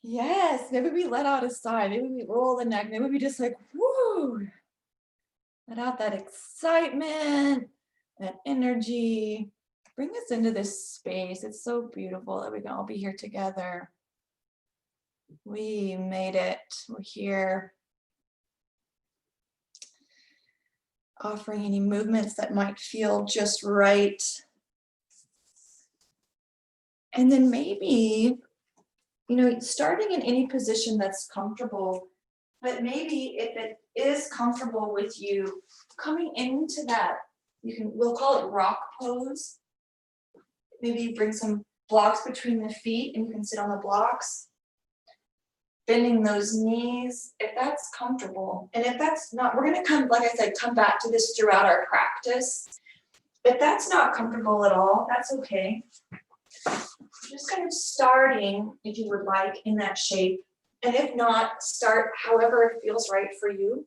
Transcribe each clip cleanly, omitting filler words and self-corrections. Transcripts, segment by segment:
Yes, maybe we let out a sigh. Maybe we roll the neck. Maybe we just like, whoo, let out that excitement, that energy. Bring us into this space. It's so beautiful that we can all be here together. We made it. We're here. Offering any movements that might feel just right. And then maybe, starting in any position that's comfortable, but maybe if it is comfortable with you, coming into that, we'll call it rock pose. Maybe you bring some blocks between the feet and you can sit on the blocks. Bending those knees, if that's comfortable. And if that's not, we're gonna come, like I said, come back to this throughout our practice. If that's not comfortable at all, that's okay. Just kind of starting, if you would like, in that shape. And if not, start however it feels right for you.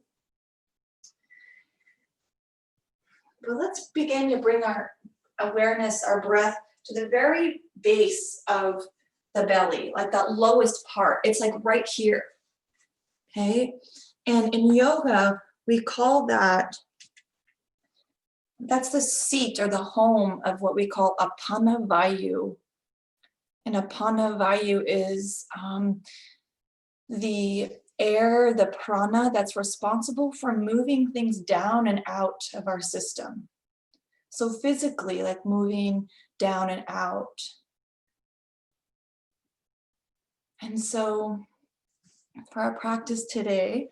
But let's begin to bring our awareness, our breath, to the very base of the belly, like that lowest part. It's like right here. Okay. And in yoga, we call that's the seat or the home of what we call Apana Vayu. And Apana Vayu is the air, the prana that's responsible for moving things down and out of our system. So physically, like moving down and out. And so for our practice today,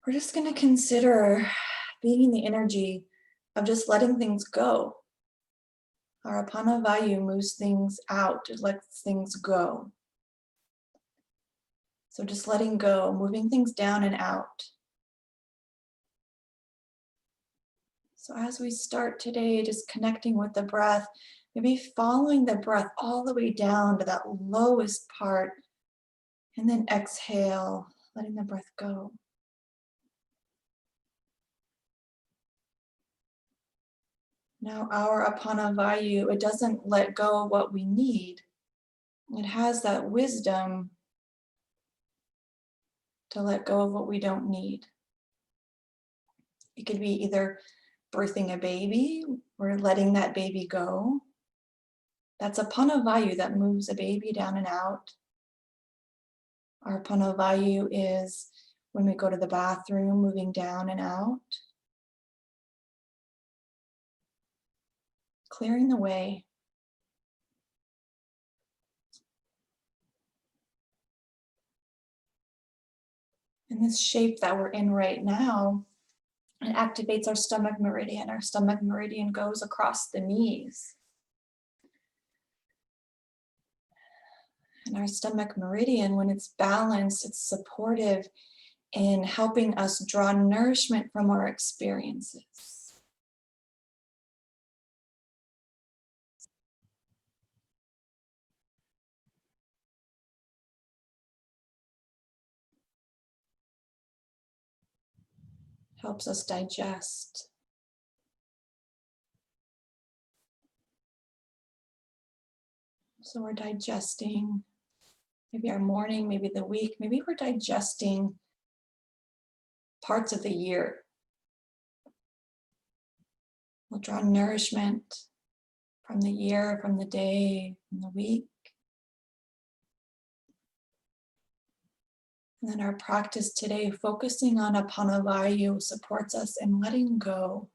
we're just going to consider being in the energy of just letting things go. Our Apana Vayu moves things out, it lets things go. So just letting go, moving things down and out. So as we start today, just connecting with the breath, maybe following the breath all the way down to that lowest part, and then exhale, letting the breath go. Now our Apana Vayu, it doesn't let go of what we need. It has that wisdom to let go of what we don't need. It could be either birthing a baby or letting that baby go. That's Apana Vayu that moves a baby down and out. Our Apana Vayu is when we go to the bathroom, moving down and out. Clearing the way. In this shape that we're in right now, it activates our stomach meridian. Our stomach meridian goes across the knees. And our stomach meridian, when it's balanced, it's supportive in helping us draw nourishment from our experiences. Helps us digest. So we're digesting maybe our morning, maybe the week, maybe we're digesting parts of the year. We'll draw nourishment from the year, from the day, from the week. And then our practice today, focusing on Apana Vayu, supports us in letting go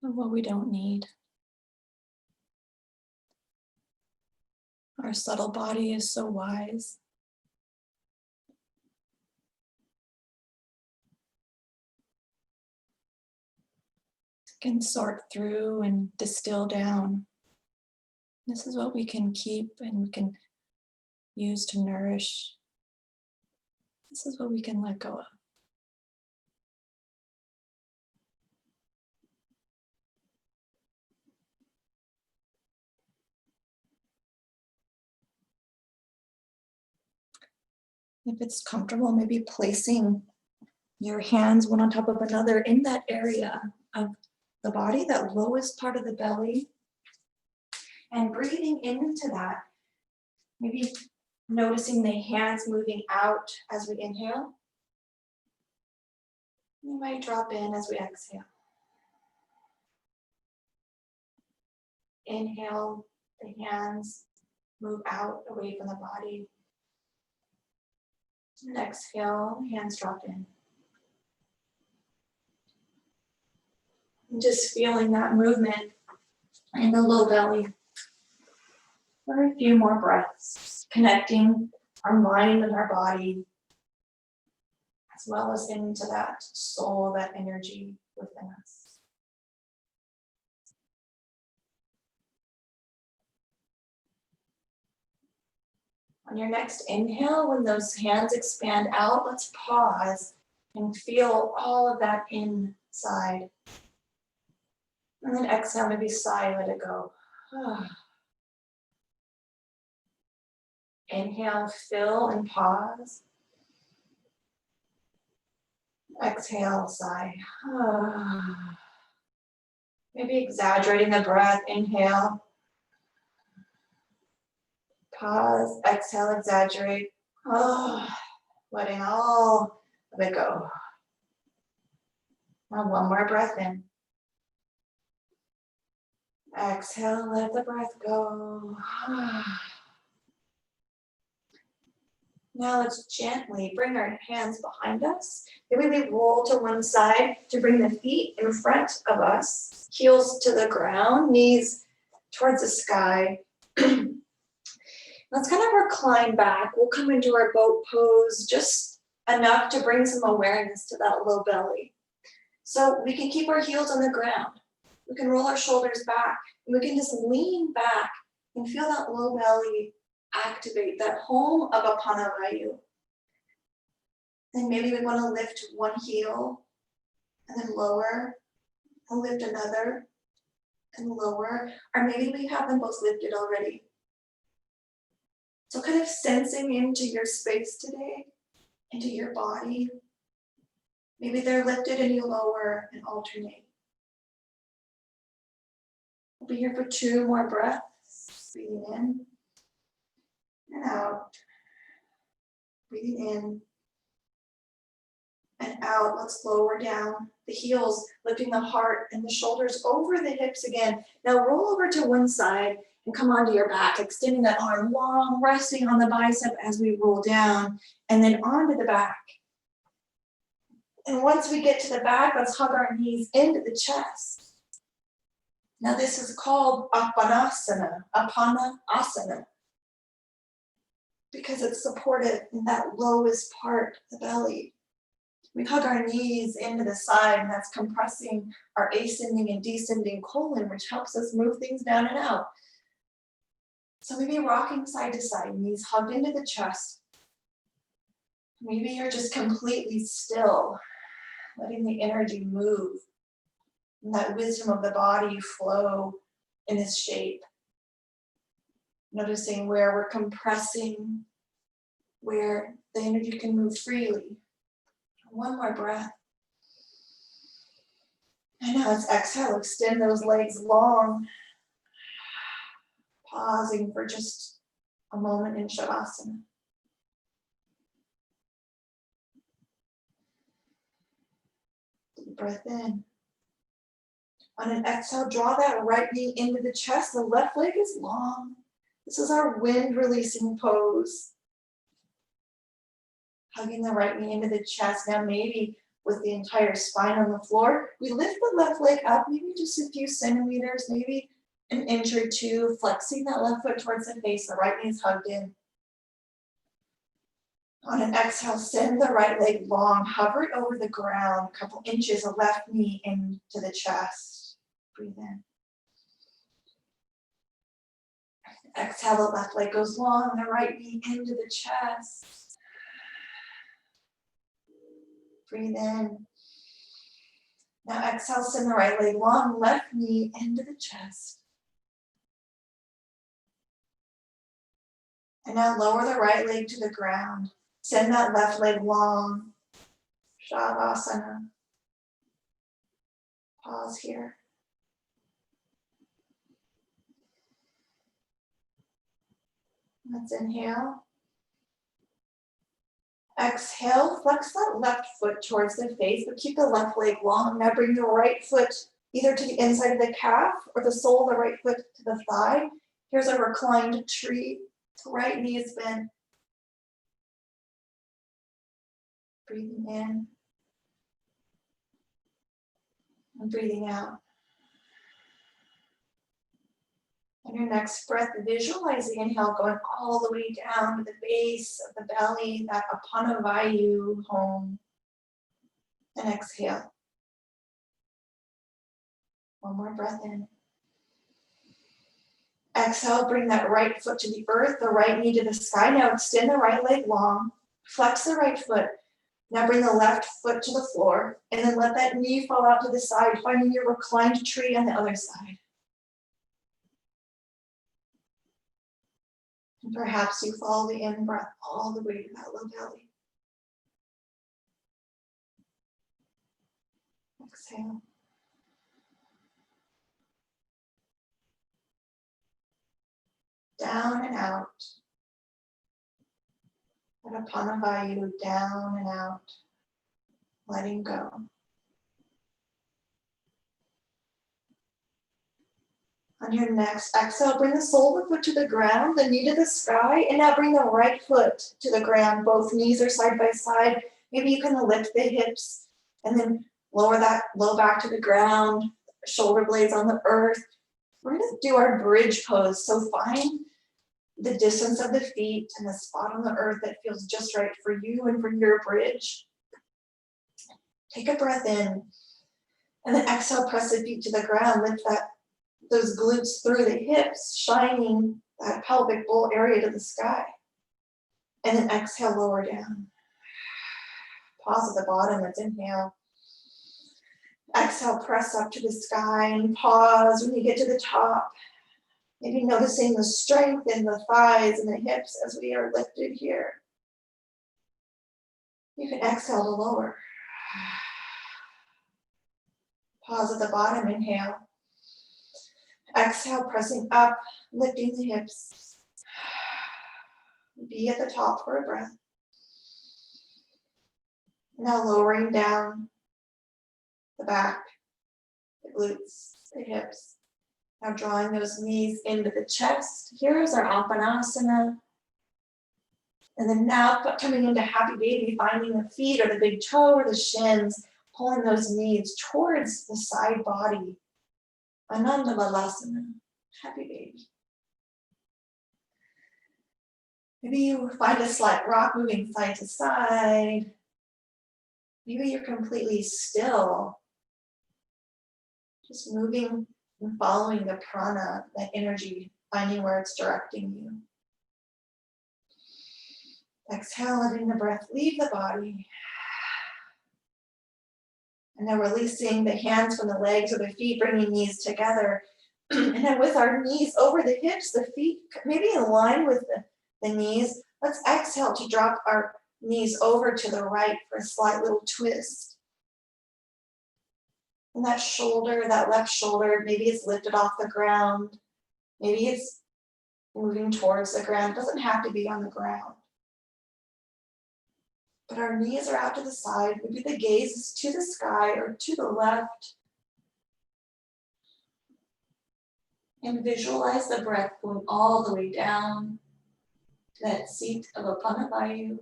of what we don't need. Our subtle body is so wise. It can sort through and distill down. This is what we can keep and we can use to nourish. This is what we can let go of. If it's comfortable, maybe placing your hands one on top of another in that area of the body, that lowest part of the belly. And breathing into that, maybe noticing the hands moving out as we inhale. You might drop in as we exhale. Inhale, the hands move out away from the body. And exhale, hands drop in. And just feeling that movement in the low belly for a few more breaths, connecting our mind and our body, as well as into that soul, that energy within us. On your next inhale, when those hands expand out, let's pause and feel all of that inside. And then exhale, maybe sigh, let it go. Inhale, fill and pause. Exhale, sigh. Maybe exaggerating the breath. Inhale. Pause, exhale, exaggerate. Letting all of it go. Now one more breath in. Exhale, let the breath go. Now let's gently bring our hands behind us. Maybe we roll to one side to bring the feet in front of us. Heels to the ground, knees towards the sky. Let's kind of recline back. We'll come into our boat pose, just enough to bring some awareness to that low belly. So we can keep our heels on the ground. We can roll our shoulders back. And we can just lean back and feel that low belly activate, that home of Apana Vayu. And maybe we want to lift one heel and then lower, and lift another and lower. Or maybe we have them both lifted already. So kind of sensing into your space today, into your body. Maybe they're lifted and you lower and alternate. We'll be here for 2 more breaths. Breathing in and out. Breathing in and out. Let's lower down the heels, lifting the heart and the shoulders over the hips again. Now roll over to one side and come onto your back, extending that arm long, resting on the bicep as we roll down, and then onto the back. And once we get to the back, let's hug our knees into the chest. Now this is called Apana Asana, because it's supported in that lowest part, the belly. We hug our knees into the side, and that's compressing our ascending and descending colon, which helps us move things down and out. So maybe rocking side to side, knees hugged into the chest. Maybe you're just completely still, letting the energy move, and that wisdom of the body flow in this shape. Noticing where we're compressing, where the energy can move freely. One more breath. And now let's exhale, extend those legs long. Pausing for just a moment in Shavasana. Deep breath in. On an exhale, draw that right knee into the chest. The left leg is long. This is our wind releasing pose. Hugging the right knee into the chest. Now maybe with the entire spine on the floor, we lift the left leg up, maybe just a few centimeters, maybe an inch or two, flexing that left foot towards the face. The right knee is hugged in. On an exhale, send the right leg long, hover it over the ground, a couple inches, the left knee into the chest. Breathe in. Exhale, the left leg goes long, the right knee into the chest. Breathe in. Now exhale, send the right leg long, left knee into the chest. And now lower the right leg to the ground. Send that left leg long. Shavasana. Pause here. Let's inhale. Exhale, flex that left foot towards the face, but keep the left leg long. Now bring the right foot either to the inside of the calf or the sole of the right foot to the thigh. Here's a reclined tree. Right knee is bent. Breathing in and breathing out. On your next breath, visualize the inhale going all the way down to the base of the belly, that Apana Vayu home. And exhale. One more breath in. Exhale, bring that right foot to the earth, the right knee to the sky. Now extend the right leg long, flex the right foot. Now bring the left foot to the floor, and then let that knee fall out to the side, finding your reclined tree on the other side. And perhaps you follow the in-breath all the way to that low belly. Exhale. Down and out. And Apana Vayu, down and out. Letting go. On your next exhale, bring the sole of the foot to the ground, the knee to the sky, and now bring the right foot to the ground. Both knees are side by side. Maybe you can lift the hips and then lower that low back to the ground, shoulder blades on the earth. We're going to do our bridge pose. So find the distance of the feet and the spot on the earth that feels just right for you and for your bridge. Take a breath in, and then exhale, press the feet to the ground. Lift those glutes through the hips, shining that pelvic bowl area to the sky. And then exhale, lower down. Pause at the bottom, let's inhale. Exhale, press up to the sky and pause when you get to the top. Maybe noticing the strength in the thighs and the hips as we are lifted here. You can exhale to lower. Pause at the bottom, inhale. Exhale, pressing up, lifting the hips. Be at the top for a breath. Now lowering down the back, the glutes, the hips. Now drawing those knees into the chest. Here's our Apana. And then now coming into happy baby, finding the feet or the big toe or the shins, pulling those knees towards the side body. Ananda Balasana, happy baby. Maybe you find a slight rock moving side to side. Maybe you're completely still. Just moving and following the prana, that energy, finding where it's directing you. Exhale, letting the breath leave the body. And then releasing the hands from the legs or the feet, bringing knees together. And then with our knees over the hips, the feet maybe in line with the knees, let's exhale to drop our knees over to the right for a slight little twist. And that shoulder, that left shoulder, maybe it's lifted off the ground. Maybe it's moving towards the ground. It doesn't have to be on the ground. But our knees are out to the side. Maybe the gaze is to the sky or to the left. And visualize the breath going all the way down to that seat of Apana Vayu.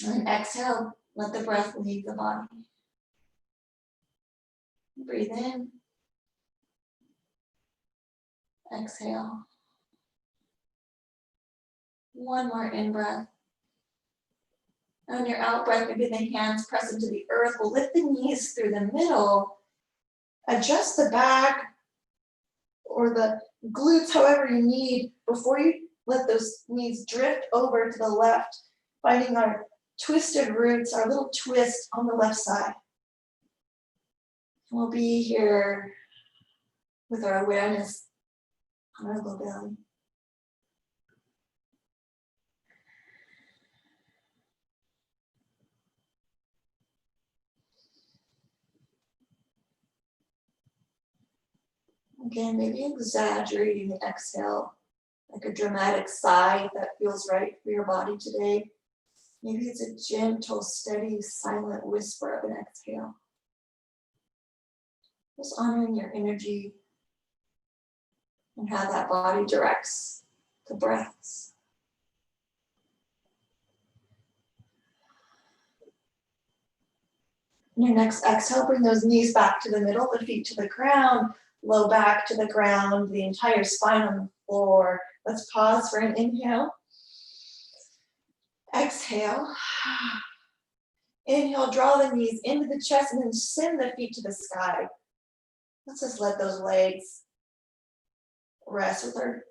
And then exhale, let the breath leave the body. Breathe in. Exhale. One more in-breath. On your out-breath, maybe the hands press into the earth. We'll lift the knees through the middle. Adjust the back or the glutes, however you need, before you let those knees drift over to the left, finding our twisted roots, our little twist on the left side. We'll be here with our awareness on our low belly. Again, maybe exaggerating the exhale like a dramatic sigh if that feels right for your body today. Maybe it's a gentle, steady, silent whisper of an exhale. Just honoring your energy and how that body directs the breaths. And your next exhale, bring those knees back to the middle, the feet to the ground, low back to the ground, the entire spine on the floor. Let's pause for an inhale. Exhale. Inhale, draw the knees into the chest and then send the feet to the sky. Let's just let those legs rest with our,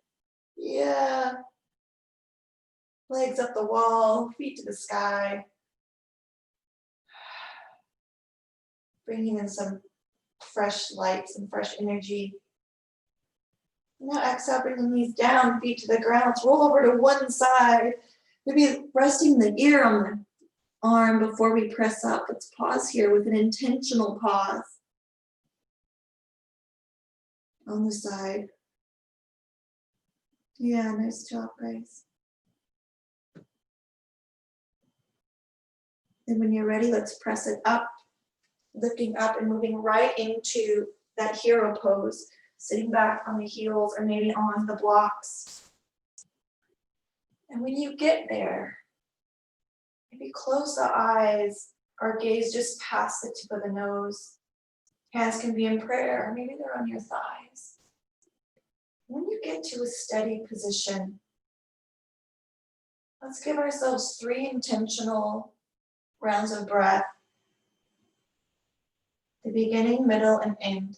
legs up the wall, feet to the sky. Bringing in some fresh light, some fresh energy. Now exhale, bring the knees down, feet to the ground. Let's roll over to one side. Maybe resting the ear on the arm before we press up. Let's pause here with an intentional pause. On the side. Yeah, nice job, guys. And when you're ready, let's press it up, lifting up and moving right into that hero pose, sitting back on the heels or maybe on the blocks. And when you get there, maybe close the eyes or gaze just past the tip of the nose. Hands can be in prayer, or maybe they're on your thighs. When you get to a steady position, let's give ourselves 3 intentional rounds of breath. The beginning, middle, and end.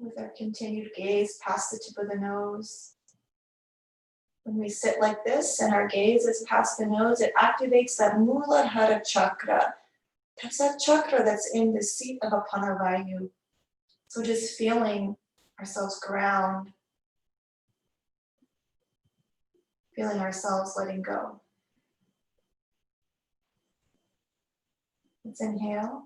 With our continued gaze past the tip of the nose. When we sit like this and our gaze is past the nose, it activates that Muladhara chakra. That's that chakra that's in the seat of Apana Vayu. So just feeling ourselves ground, feeling ourselves letting go. Let's inhale.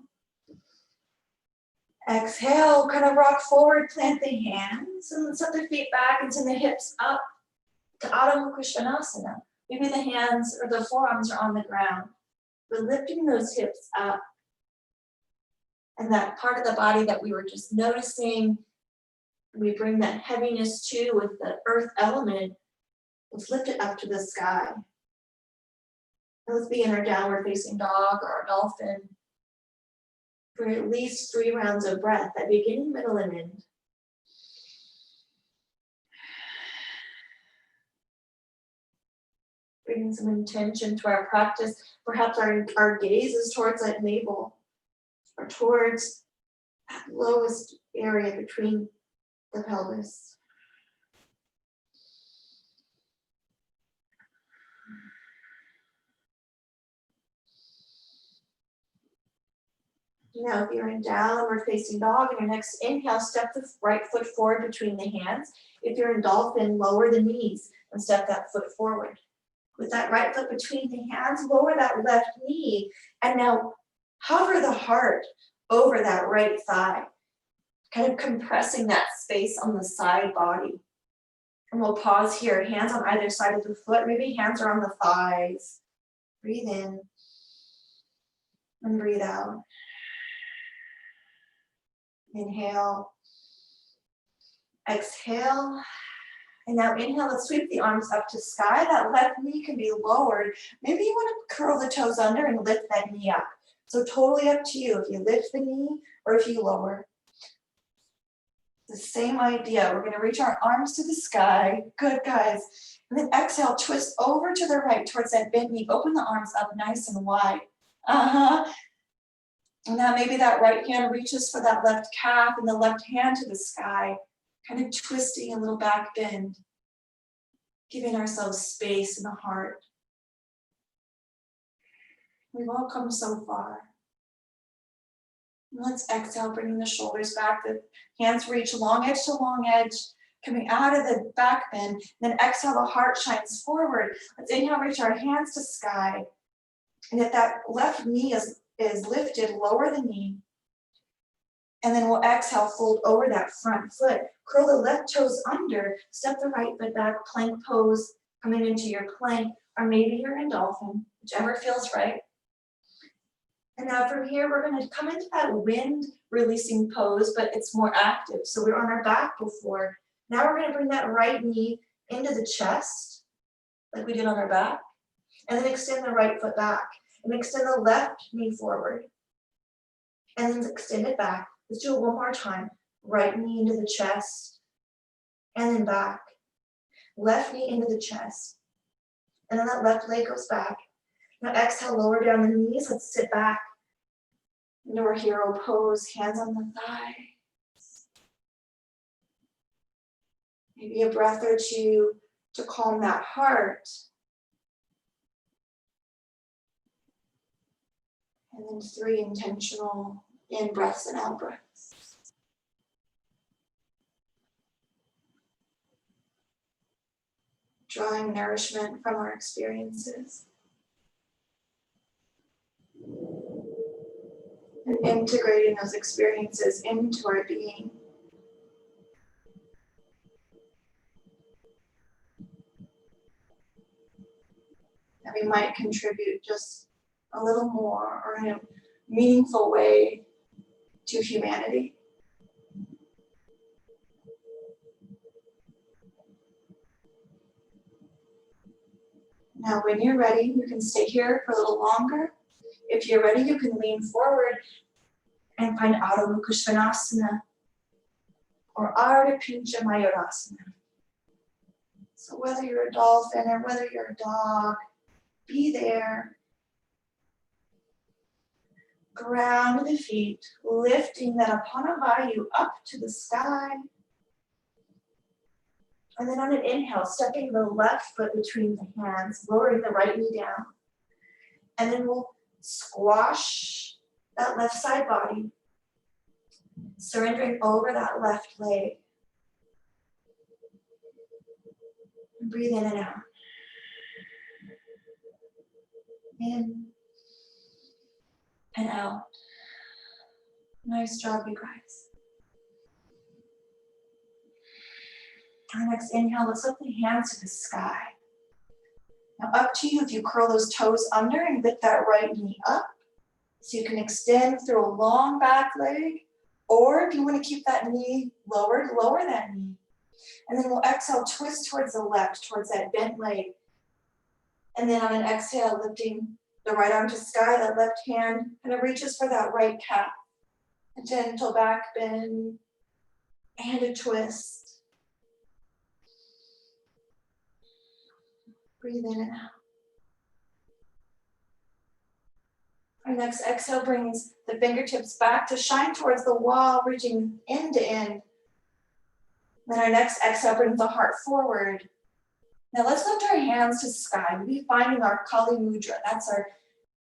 Exhale, kind of rock forward, plant the hands, and set the feet back and send the hips up to Adho Mukha Svanasana. Maybe the hands or the forearms are on the ground. But lifting those hips up, and that part of the body that we were just noticing, we bring that heaviness to with the earth element. Let's lift it up to the sky. Let's be in our downward facing dog or our dolphin for at least 3 rounds of breath, that beginning, middle, and end. Bringing some intention to our practice. Perhaps our gaze is towards that navel or towards that lowest area between the pelvis. Now, if you're in downward facing dog, and your next inhale, step the right foot forward between the hands. If you're in dolphin, lower the knees and step that foot forward. With that right foot between the hands, lower that left knee, and now hover the heart over that right thigh, kind of compressing that space on the side body. And we'll pause here, hands on either side of the foot, maybe hands are on the thighs. Breathe in and breathe out. Inhale, exhale, and now inhale, let's sweep the arms up to sky. That left knee can be lowered. Maybe you want to curl the toes under and lift that knee up. So totally up to you if you lift the knee or if you lower. The same idea, we're gonna reach our arms to the sky. Good, guys. And then exhale, twist over to the right towards that bent knee. Open the arms up nice and wide. And now maybe that right hand reaches for that left calf and the left hand to the sky, kind of twisting a little back bend, giving ourselves space in the heart. We've all come so far. Let's exhale, bringing the shoulders back, the hands reach long edge to long edge, coming out of the back bend. Then exhale, the heart shines forward. Let's inhale, reach our hands to sky. And if that left knee is lifted, lower the knee. And then we'll exhale, fold over that front foot. Curl the left toes under, step the right foot back, plank pose, coming into your plank, or maybe you're in dolphin, whichever feels right. And now from here, we're going to come into that wind releasing pose, but it's more active. So we were on our back before. Now we're going to bring that right knee into the chest, like we did on our back, and then extend the right foot back, and extend the left knee forward, and then extend it back. Let's do it one more time. Right knee into the chest, and then back. Left knee into the chest, and then that left leg goes back. Now exhale, lower down the knees. Let's sit back into our hero pose, hands on the thighs. Maybe a breath or two to calm that heart. And then 3 intentional in-breaths and out-breaths. Drawing nourishment from our experiences. And integrating those experiences into our being. That we might contribute just a little more or in a meaningful way to humanity. Now, when you're ready, you can stay here for a little longer. If you're ready, you can lean forward and find Adho Mukha Svanasana or Ardha Pincha Mayurasana. So whether you're a dolphin or whether you're a dog, be there. Ground the feet, lifting that Apana Vayu up to the sky. And then on an inhale, stepping the left foot between the hands, lowering the right knee down. And then we'll squash that left side body, surrendering over that left leg. And breathe in and out. In and out. Nice job, you guys. Our next inhale, let's lift the hands to the sky. Now up to you if you curl those toes under and lift that right knee up. So you can extend through a long back leg, or if you want to keep that knee lowered, lower that knee. And then we'll exhale, twist towards the left, towards that bent leg. And then on an exhale, lifting the right arm to sky, that left hand kind of reaches for that right calf. A gentle back bend and a twist. Breathe in and out. Our next exhale brings the fingertips back to shine towards the wall, reaching end to end. Then our next exhale brings the heart forward. Now let's lift our hands to the sky. We'll be finding our Kali Mudra. That's our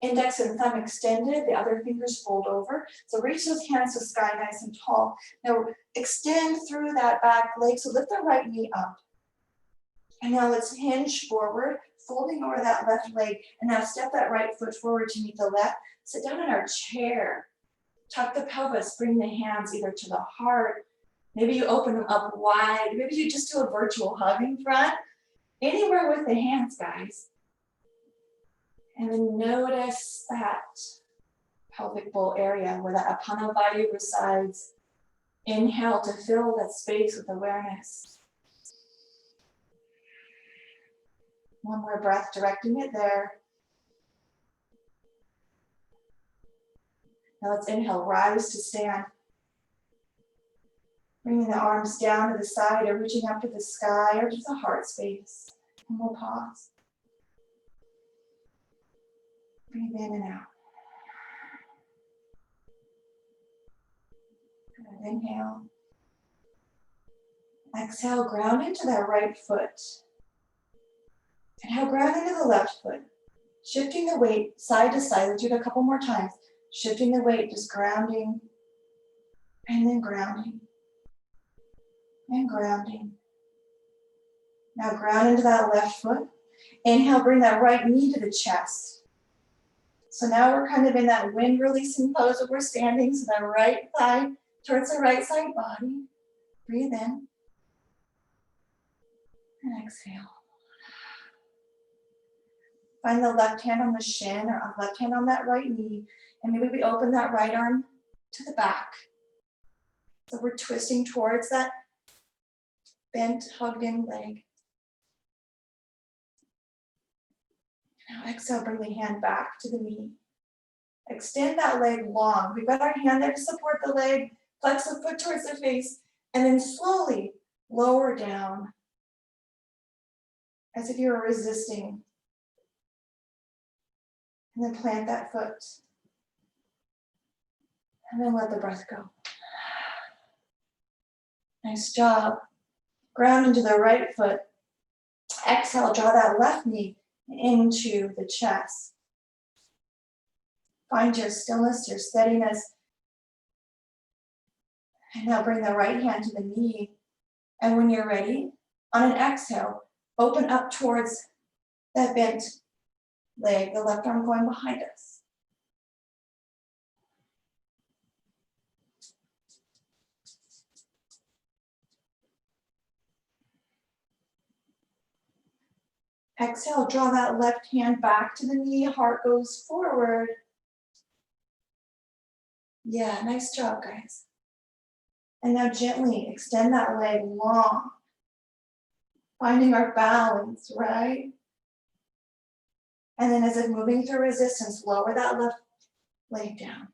index and thumb extended, the other fingers fold over. So reach those hands to the sky nice and tall. Now extend through that back leg, so lift the right knee up. And now let's hinge forward, folding over that left leg. And now step that right foot forward to meet the left. Sit down in our chair. Tuck the pelvis, bring the hands either to the heart. Maybe you open them up wide. Maybe you just do a virtual hug in front. Anywhere with the hands, guys. And then notice that pelvic bowl area where the Apana Vayu resides. Inhale to fill that space with awareness. One more breath, directing it there. Now let's inhale, rise to stand. Bringing the arms down to the side or reaching up to the sky or to the heart space. And we'll pause. Breathe in and out. Good. Inhale. Exhale, ground into that right foot. And now ground into the left foot. Shifting the weight side to side. Let's do it a couple more times. Shifting the weight, just grounding, and then grounding, and grounding. Now ground into that left foot. Inhale, bring that right knee to the chest. So now we're kind of in that wind releasing pose where we're standing. So that right thigh towards the right side body. Breathe in. And exhale. Find the left hand on the shin or left hand on that right knee. And maybe we open that right arm to the back. So we're twisting towards that bent, hugged in leg. Now exhale, bring the hand back to the knee. Extend that leg long. We've got our hand there to support the leg. Flex the foot towards the face. And then slowly lower down. As if you were resisting. And then plant that foot. And then let the breath go. Nice job. Ground into the right foot. Exhale, draw that left knee into the chest. Find your stillness, your steadiness. And now bring the right hand to the knee. And when you're ready, on an exhale, open up towards that bent leg, the left arm going behind us. Exhale, draw that left hand back to the knee, heart goes forward. Yeah, nice job, guys. And now gently extend that leg long, finding our balance, right? And then as if moving through resistance, lower that left leg down.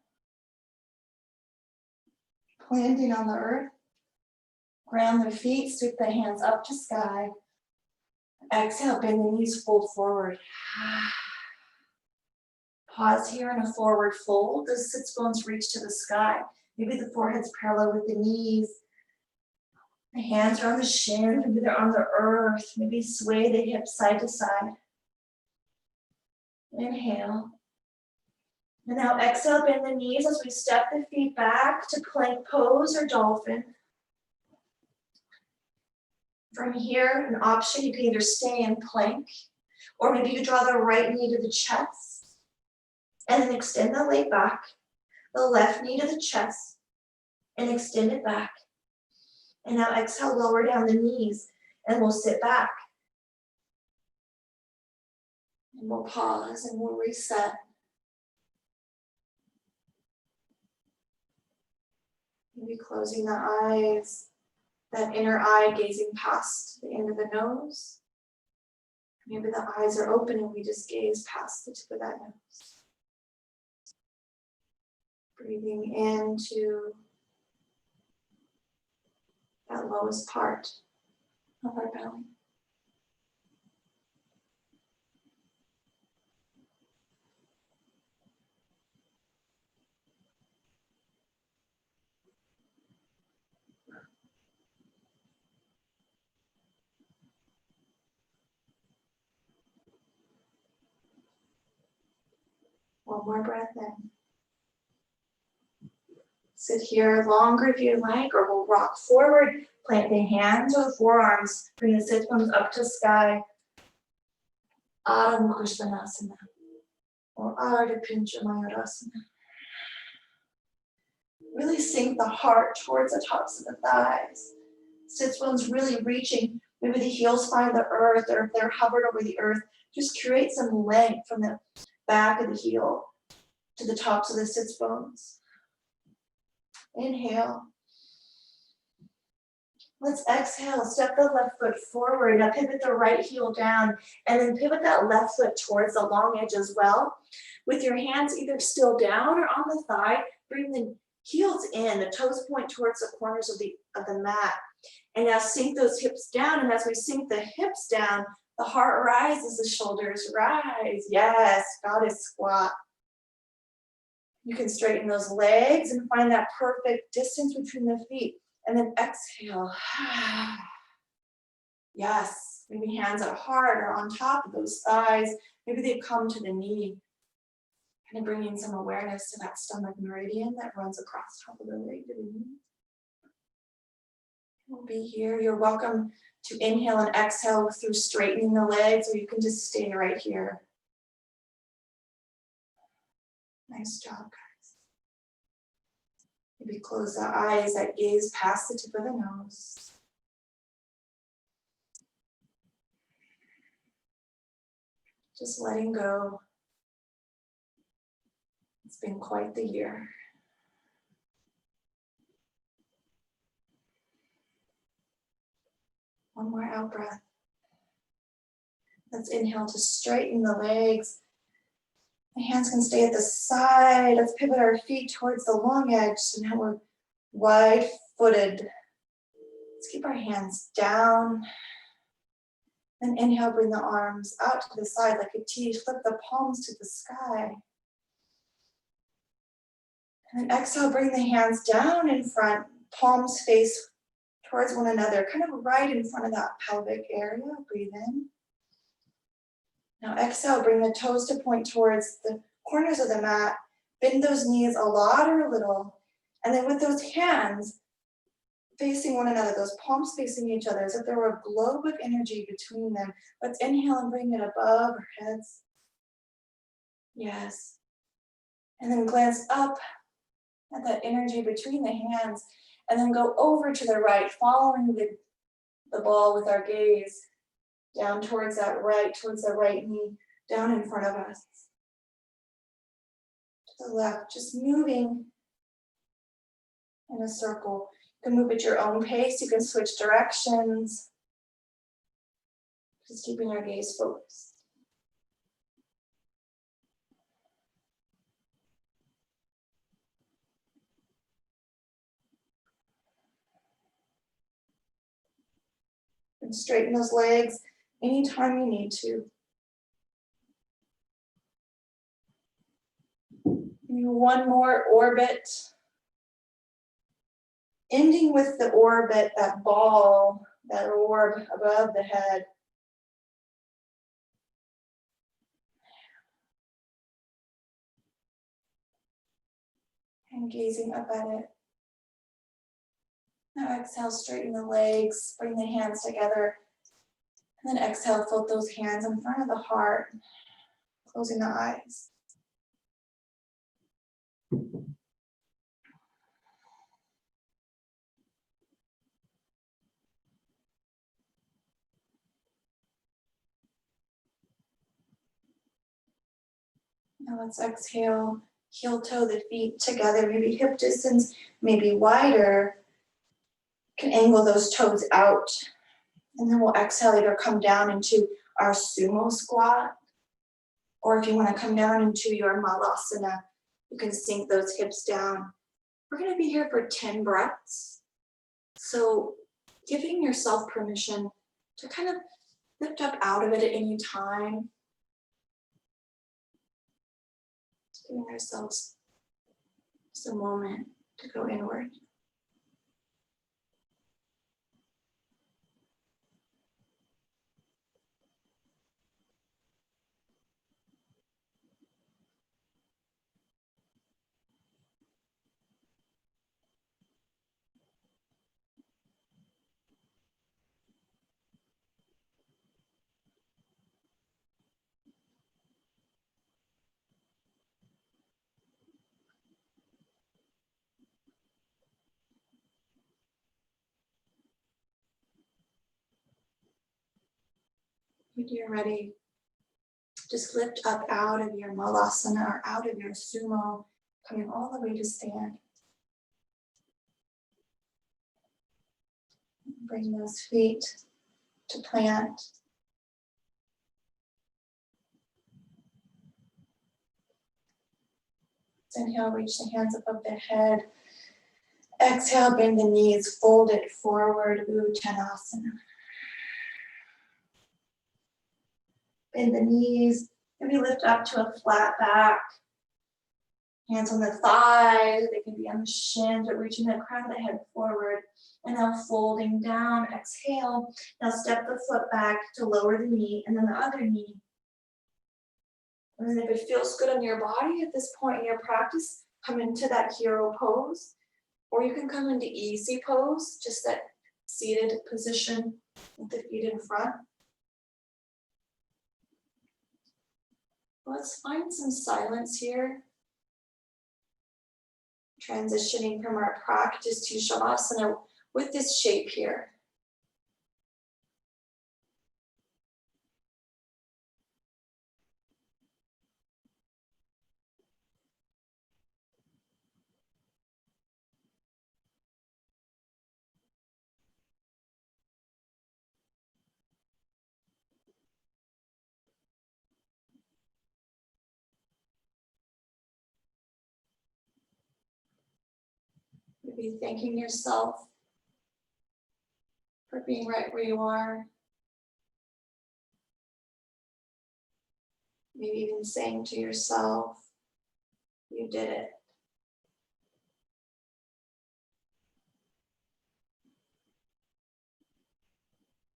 Planting on the earth, ground the feet, sweep the hands up to sky. Exhale, bend the knees, fold forward. Pause here in a forward fold. The sits bones reach to the sky. Maybe the forehead's parallel with the knees. The hands are on the shin, maybe they're on the earth. Maybe sway the hips side to side. Inhale. And now exhale, bend the knees as we step the feet back to plank pose or dolphin. From here, an option, you can either stay in plank, or maybe you draw the right knee to the chest, and then extend the leg back, the left knee to the chest, and extend it back. And now exhale, lower down the knees, and we'll sit back. And we'll pause, and we'll reset. Maybe closing the eyes. That inner eye gazing past the end of the nose. Maybe the eyes are open and we just gaze past the tip of that nose. Breathing into that lowest part of our belly. One more breath in. Sit here longer if you like, or we'll rock forward, plant the hands or the forearms, bring the sit bones up to sky. Ardha Mukha Svanasana, or Ardha Pincha Mayurasana. Really sink the heart towards the tops of the thighs. Sit bones really reaching, maybe the heels find the earth, or if they're hovered over the earth, just create some length from the back of the heel to the tops of the sits bones. Inhale. Let's exhale. Step the left foot forward. Now pivot the right heel down, and then pivot that left foot towards the long edge as well. With your hands either still down or on the thigh, bring the heels in, the toes point towards the corners of the mat. And now sink those hips down, and as we sink the hips down, the heart rises, the shoulders rise. Yes, goddess squat. You can straighten those legs and find that perfect distance between the feet. And then exhale. Yes, maybe hands at heart or on top of those thighs. Maybe they come to the knee, kind of bringing some awareness to that stomach meridian that runs across top of the leg to the knee. We'll be here. You're welcome to inhale and exhale through straightening the legs, or you can just stay right here. Nice job, guys. Maybe close the eyes, that gaze past the tip of the nose. Just letting go. It's been quite the year. One more out breath. Let's inhale to straighten the legs. The hands can stay at the side. Let's pivot our feet towards the long edge. So now we're wide-footed. Let's keep our hands down. Then inhale, bring the arms out to the side like a T. Flip the palms to the sky. And then exhale, bring the hands down in front. Palms face towards one another, kind of right in front of that pelvic area. Breathe in. Now exhale, bring the toes to point towards the corners of the mat. Bend those knees a lot or a little. And then with those hands facing one another, those palms facing each other, as if there were a globe of energy between them. Let's inhale and bring it above our heads. Yes. And then glance up at that energy between the hands. And then go over to the right, following the ball with our gaze down towards the right knee, down in front of us. To the left, just moving in a circle. You can move at your own pace. You can switch directions. Just keeping our gaze focused. And straighten those legs anytime you need to. Maybe one more orbit. Ending with the orbit, that ball, that orb above the head. And gazing up at it. Now exhale, straighten the legs, bring the hands together. And then exhale, float those hands in front of the heart, closing the eyes. Now let's exhale, heel toe the feet together, maybe hip distance, maybe wider. Can angle those toes out. And then we'll exhale, either come down into our sumo squat, or if you want to come down into your malasana, you can sink those hips down. We're going to be here for 10 breaths. So giving yourself permission to kind of lift up out of it at any time. Just giving ourselves just a moment to go inward. When you're ready, just lift up out of your malasana or out of your sumo, coming all the way to stand. Bring those feet to plant. Inhale, reach the hands above the head. Exhale, bring the knees, fold it forward, Uttanasana. Bend the knees, maybe lift up to a flat back. Hands on the thighs, they can be on the shins, or reaching the crown of the head forward. And now folding down, exhale. Now step the foot back to lower the knee, and then the other knee. And then if it feels good on your body at this point in your practice, come into that hero pose. Or you can come into easy pose, just that seated position with the feet in front. Let's find some silence here. Transitioning from our practice to Shavasana with this shape here. Maybe thanking yourself for being right where you are. Maybe even saying to yourself, you did it.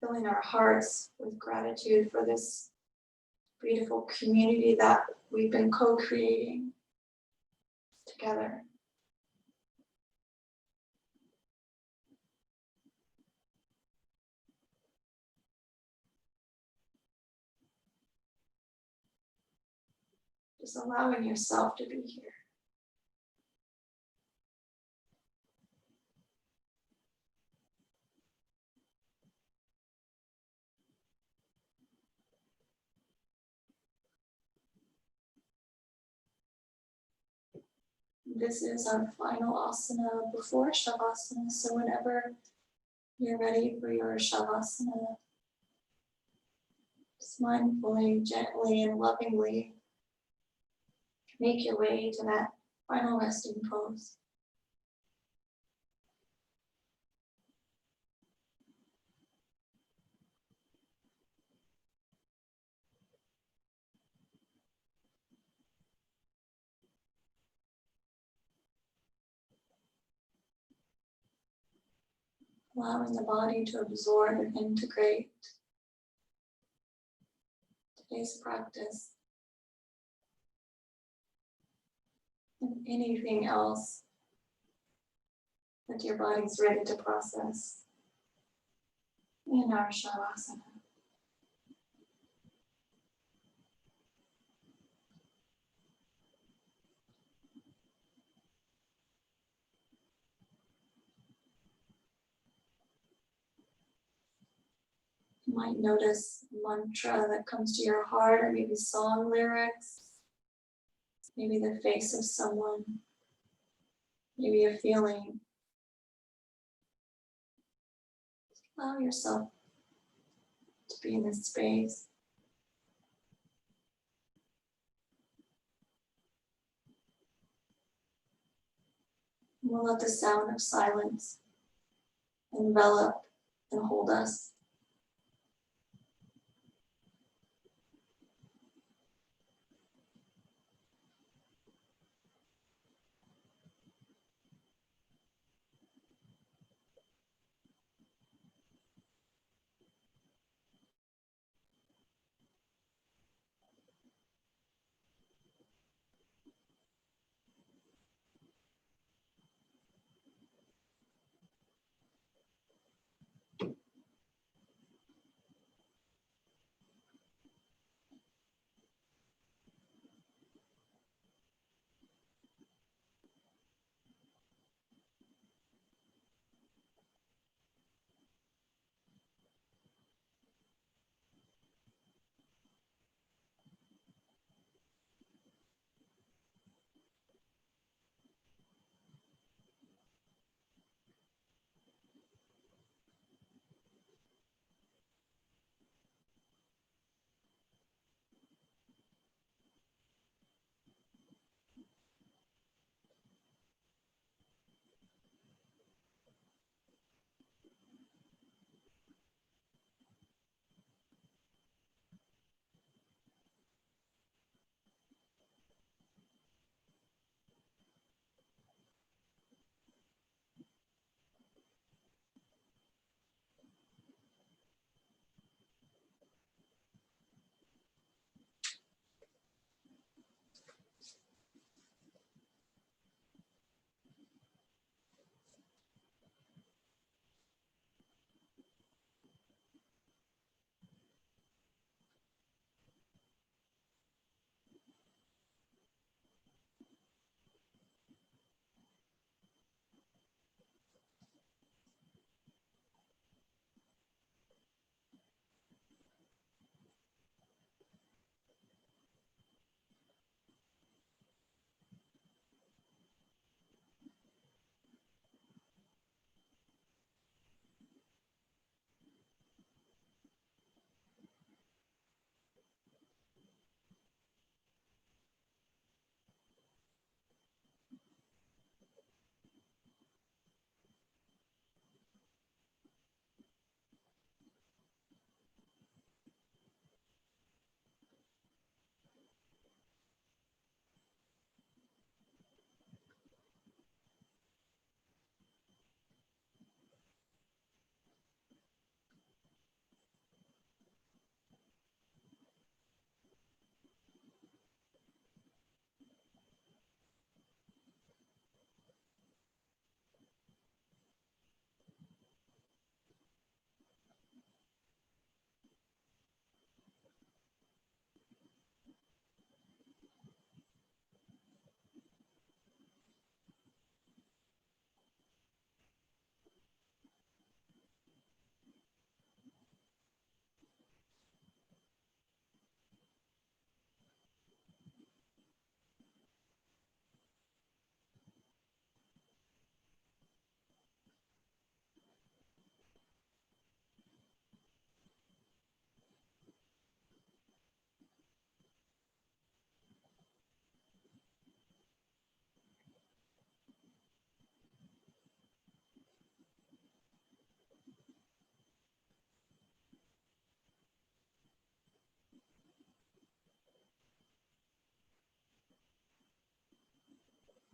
Filling our hearts with gratitude for this beautiful community that we've been co-creating together. Just allowing yourself to be here. This is our final asana before Shavasana, so whenever you're ready for your Shavasana, just mindfully, gently, and lovingly make your way to that final resting pose. Allowing the body to absorb and integrate today's practice and anything else that your body's ready to process in our Shavasana. You might notice a mantra that comes to your heart, or maybe song lyrics, maybe the face of someone, maybe a feeling. Allow yourself to be in this space. We'll let the sound of silence envelop and hold us.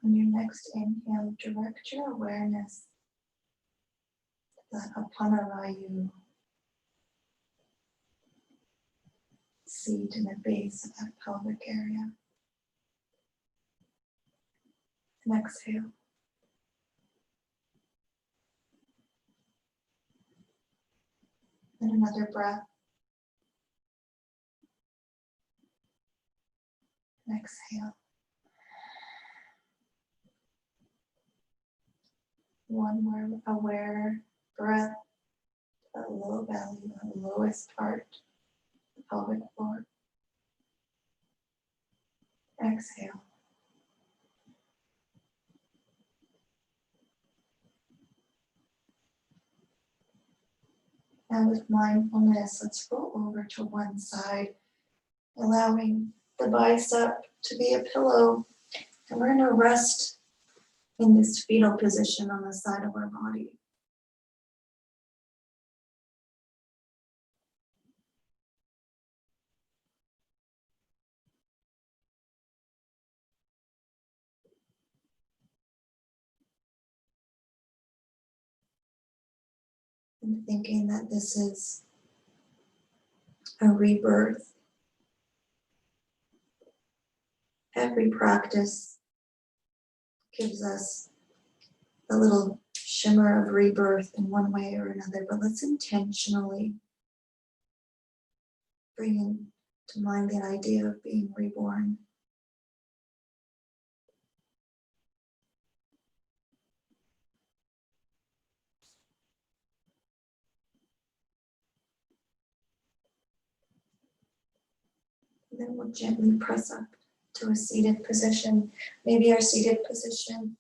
On your next inhale, direct your awareness to that Apana Vayu seat in the base of that pelvic area. And exhale. And another breath. And exhale. One more aware breath, the low belly, the lowest part, the pelvic floor. Exhale. Now with mindfulness, let's roll over to one side, allowing the bicep to be a pillow. And we're going to rest in this fetal position on the side of our body. And thinking that this is a rebirth. Every practice gives us a little shimmer of rebirth in one way or another, but let's intentionally bring to mind the idea of being reborn. And then we'll gently press up to a seated position. Maybe our seated position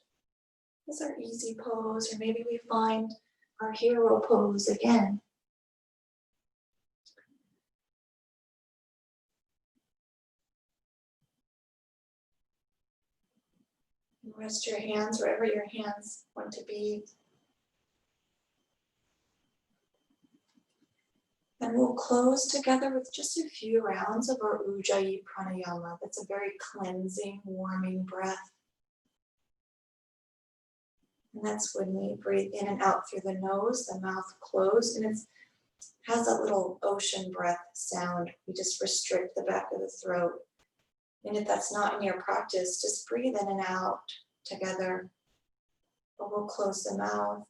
is our easy pose, or maybe we find our hero pose again. And rest your hands wherever your hands want to be. And we'll close together with just a few rounds of our Ujjayi pranayama. That's a very cleansing, warming breath. And that's when we breathe in and out through the nose, the mouth closed, and it has that little ocean breath sound. We just restrict the back of the throat. And if that's not in your practice, just breathe in and out together. But we'll close the mouth.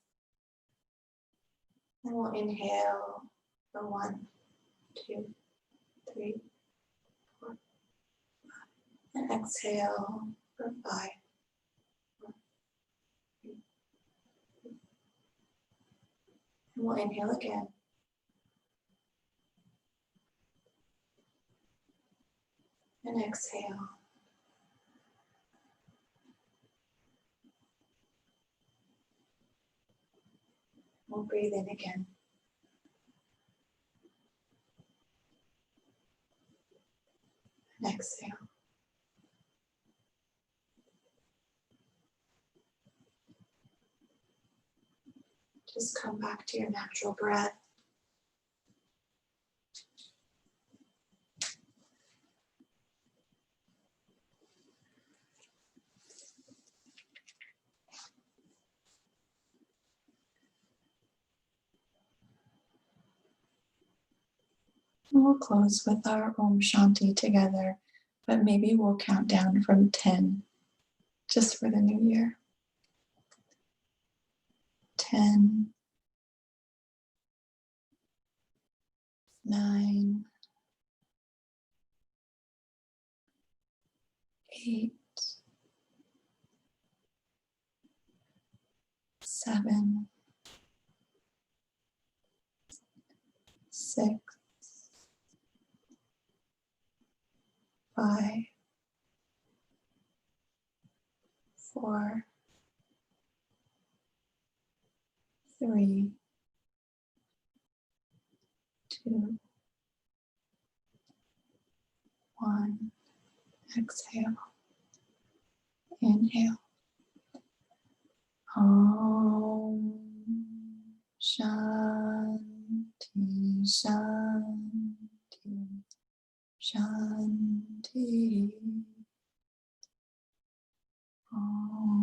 And we'll inhale for 1, 2, 3, 4, 5. And exhale for 5. And we'll inhale again. And exhale. We'll breathe in again. And exhale. Just come back to your natural breath. And we'll close with our Om Shanti together, but maybe we'll count down from 10, just for the new year. 10, 9, 8, 7, 6, 5, 4, 3, 2, 1. Exhale. Inhale. Om Shanti Shanti Shanti. Oh.